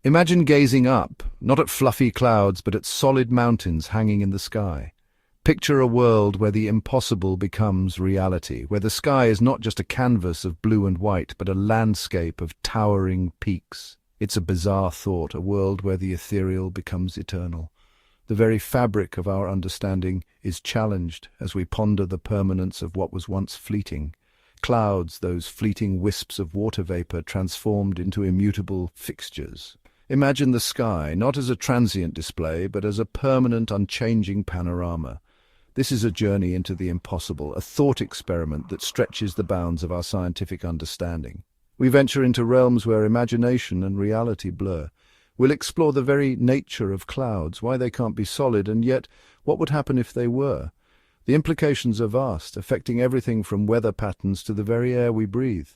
Imagine gazing up, not at fluffy clouds, but at solid mountains hanging in the sky. Picture a world where the impossible becomes reality, where the sky is not just a canvas of blue and white, but a landscape of towering peaks. It's a bizarre thought, a world where the ethereal becomes eternal. The very fabric of our understanding is challenged as we ponder the permanence of what was once fleeting. Clouds, those fleeting wisps of water vapor transformed into immutable fixtures. Imagine the sky not as a transient display, but as a permanent, unchanging panorama. This is a journey into the impossible, a thought experiment that stretches the bounds of our scientific understanding. We venture into realms where imagination and reality blur. We'll explore the very nature of clouds, why they can't be solid, and yet what would happen if they were. The implications are vast, affecting everything from weather patterns to the very air we breathe.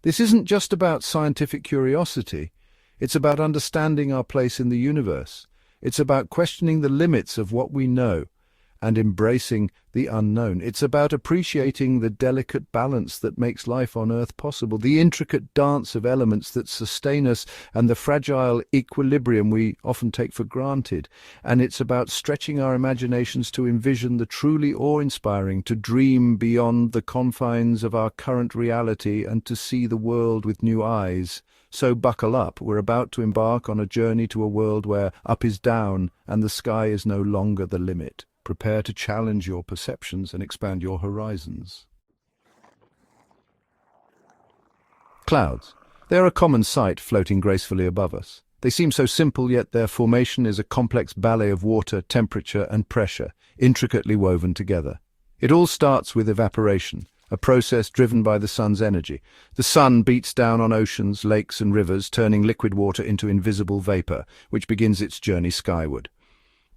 This isn't just about scientific curiosity. It's about understanding our place in the universe. It's about questioning the limits of what we know and embracing the unknown. It's about appreciating the delicate balance that makes life on Earth possible, the intricate dance of elements that sustain us, and the fragile equilibrium we often take for granted. And it's about stretching our imaginations to envision the truly awe-inspiring, to dream beyond the confines of our current reality, and to see the world with new eyes. So buckle up, we're about to embark on a journey to a world where up is down and the sky is no longer the limit. Prepare to challenge your perceptions and expand your horizons. Clouds. They are a common sight floating gracefully above us. They seem so simple, yet their formation is a complex ballet of water, temperature, and pressure, intricately woven together. It all starts with evaporation, a process driven by the sun's energy. The sun beats down on oceans, lakes, and rivers, turning liquid water into invisible vapor, which begins its journey skyward.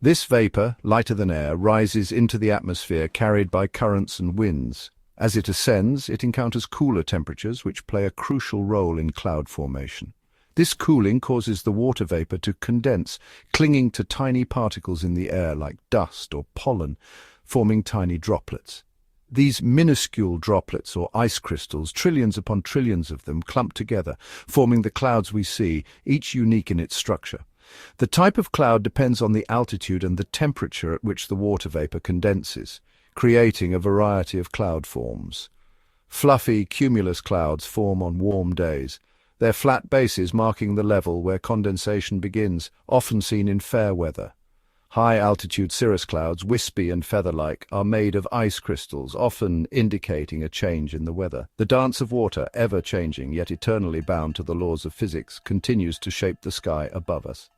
This vapor, lighter than air, rises into the atmosphere carried by currents and winds. As it ascends, it encounters cooler temperatures, which play a crucial role in cloud formation. This cooling causes the water vapor to condense, clinging to tiny particles in the air like dust or pollen, forming tiny droplets. These minuscule droplets, or ice crystals, trillions upon trillions of them, clump together, forming the clouds we see, each unique in its structure. The type of cloud depends on the altitude and the temperature at which the water vapor condenses, creating a variety of cloud forms. Fluffy, cumulus clouds form on warm days, their flat bases marking the level where condensation begins, often seen in fair weather. High-altitude cirrus clouds, wispy and feather-like, are made of ice crystals, often indicating a change in the weather. The dance of water, ever-changing yet eternally bound to the laws of physics, continues to shape the sky above us.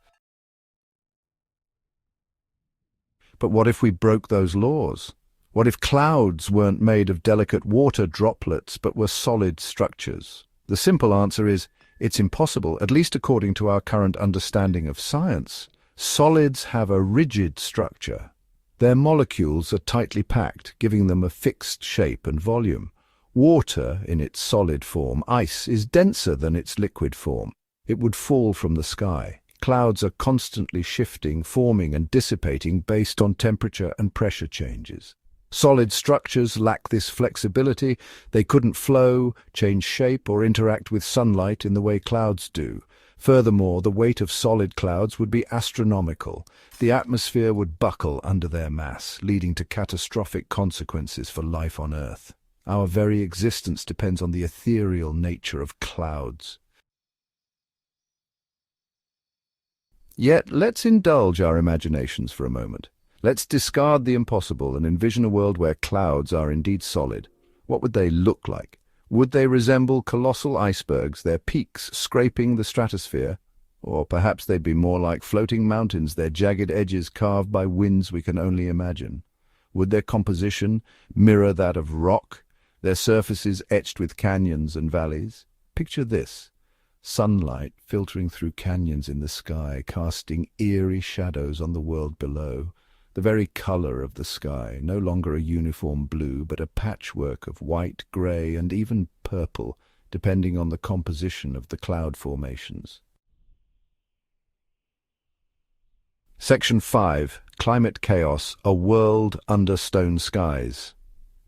But what if we broke those laws? What if clouds weren't made of delicate water droplets but were solid structures? The simple answer is, it's impossible, at least according to our current understanding of science. Solids have a rigid structure. Their molecules are tightly packed, giving them a fixed shape and volume. Water, in its solid form, ice, is denser than its liquid form. It would fall from the sky. Clouds are constantly shifting, forming and dissipating based on temperature and pressure changes. Solid structures lack this flexibility. They couldn't flow, change shape, or interact with sunlight in the way clouds do. Furthermore, the weight of solid clouds would be astronomical. The atmosphere would buckle under their mass, leading to catastrophic consequences for life on Earth. Our very existence depends on the ethereal nature of clouds. Yet, let's indulge our imaginations for a moment. Let's discard the impossible and envision a world where clouds are indeed solid. What would they look like? Would they resemble colossal icebergs, their peaks scraping the stratosphere? Or perhaps they'd be more like floating mountains, their jagged edges carved by winds we can only imagine. Would their composition mirror that of rock, their surfaces etched with canyons and valleys? Picture this. Sunlight filtering through canyons in the sky, casting eerie shadows on the world below. The very color of the sky, no longer a uniform blue, but a patchwork of white, gray, and even purple, depending on the composition of the cloud formations. Section 5. Climate Chaos, a World Under Stone Skies.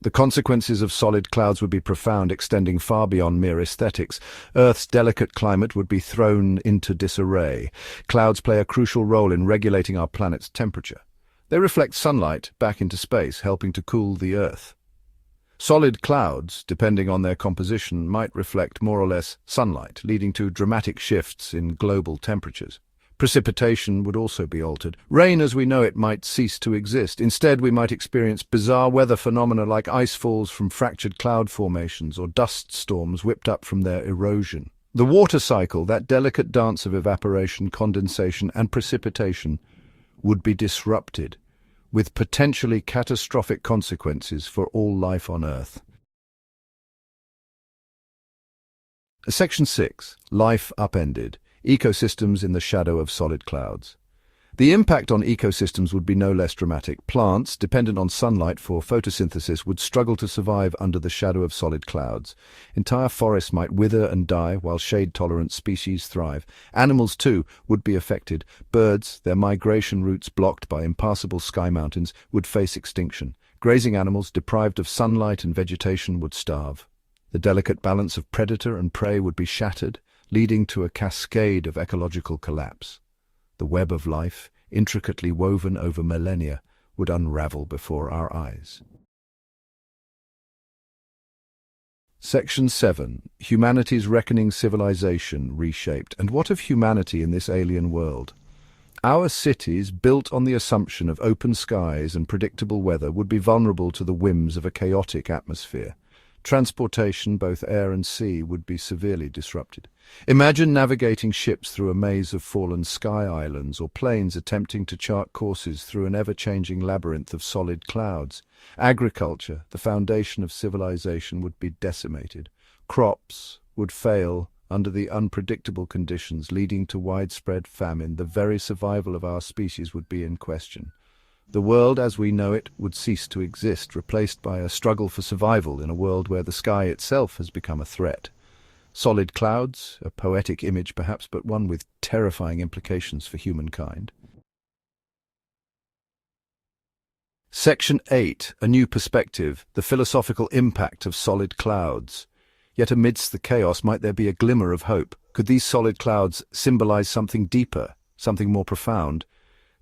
The consequences of solid clouds would be profound, extending far beyond mere aesthetics. Earth's delicate climate would be thrown into disarray. Clouds play a crucial role in regulating our planet's temperature. They reflect sunlight back into space, helping to cool the Earth. Solid clouds, depending on their composition, might reflect more or less sunlight, leading to dramatic shifts in global temperatures. Precipitation would also be altered. Rain as we know it might cease to exist. Instead, we might experience bizarre weather phenomena like ice falls from fractured cloud formations or dust storms whipped up from their erosion. The water cycle, that delicate dance of evaporation, condensation, and precipitation, would be disrupted, with potentially catastrophic consequences for all life on Earth. Section 6. Life upended. Ecosystems in the shadow of solid clouds. The impact on ecosystems would be no less dramatic. Plants, dependent on sunlight for photosynthesis, would struggle to survive under the shadow of solid clouds. Entire forests might wither and die, while shade-tolerant species thrive. Animals, too, would be affected. Birds, their migration routes blocked by impassable sky mountains, would face extinction. Grazing animals, deprived of sunlight and vegetation, would starve. The delicate balance of predator and prey would be shattered, leading to a cascade of ecological collapse. The web of life, intricately woven over millennia, would unravel before our eyes. Section 7. Humanity's Reckoning Civilization Reshaped. And what of humanity in this alien world? Our cities, built on the assumption of open skies and predictable weather, would be vulnerable to the whims of a chaotic atmosphere. Transportation, both air and sea, would be severely disrupted. Imagine navigating ships through a maze of fallen sky islands, or planes attempting to chart courses through an ever-changing labyrinth of solid clouds. Agriculture, the foundation of civilization, would be decimated. Crops would fail under the unpredictable conditions, leading to widespread famine. The very survival of our species would be in question. The world as we know it would cease to exist, replaced by a struggle for survival in a world where the sky itself has become a threat. Solid clouds, a poetic image perhaps, but one with terrifying implications for humankind. Section 8. A new perspective, the philosophical impact of solid clouds. Yet amidst the chaos, might there be a glimmer of hope? Could these solid clouds symbolize something deeper, something more profound?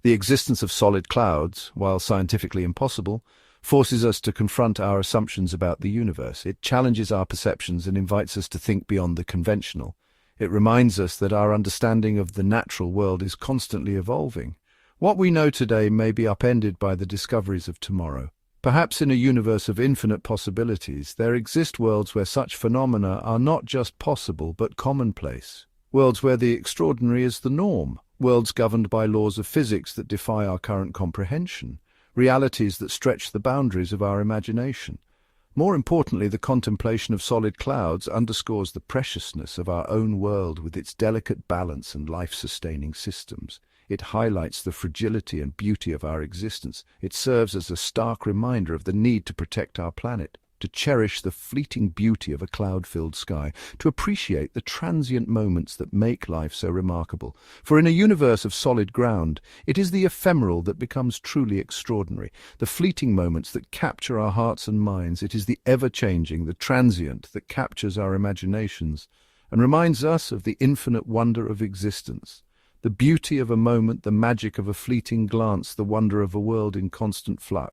The existence of solid clouds, while scientifically impossible, forces us to confront our assumptions about the universe. It challenges our perceptions and invites us to think beyond the conventional. It reminds us that our understanding of the natural world is constantly evolving. What we know today may be upended by the discoveries of tomorrow. Perhaps in a universe of infinite possibilities, there exist worlds where such phenomena are not just possible but commonplace. Worlds where the extraordinary is the norm. Worlds governed by laws of physics that defy our current comprehension. Realities that stretch the boundaries of our imagination. More importantly, the contemplation of solid clouds underscores the preciousness of our own world with its delicate balance and life-sustaining systems. It highlights the fragility and beauty of our existence. It serves as a stark reminder of the need to protect our planet, to cherish the fleeting beauty of a cloud-filled sky, to appreciate the transient moments that make life so remarkable. For in a universe of solid ground, it is the ephemeral that becomes truly extraordinary, the fleeting moments that capture our hearts and minds. It is the ever-changing, the transient, that captures our imaginations and reminds us of the infinite wonder of existence. The beauty of a moment, the magic of a fleeting glance, the wonder of a world in constant flux.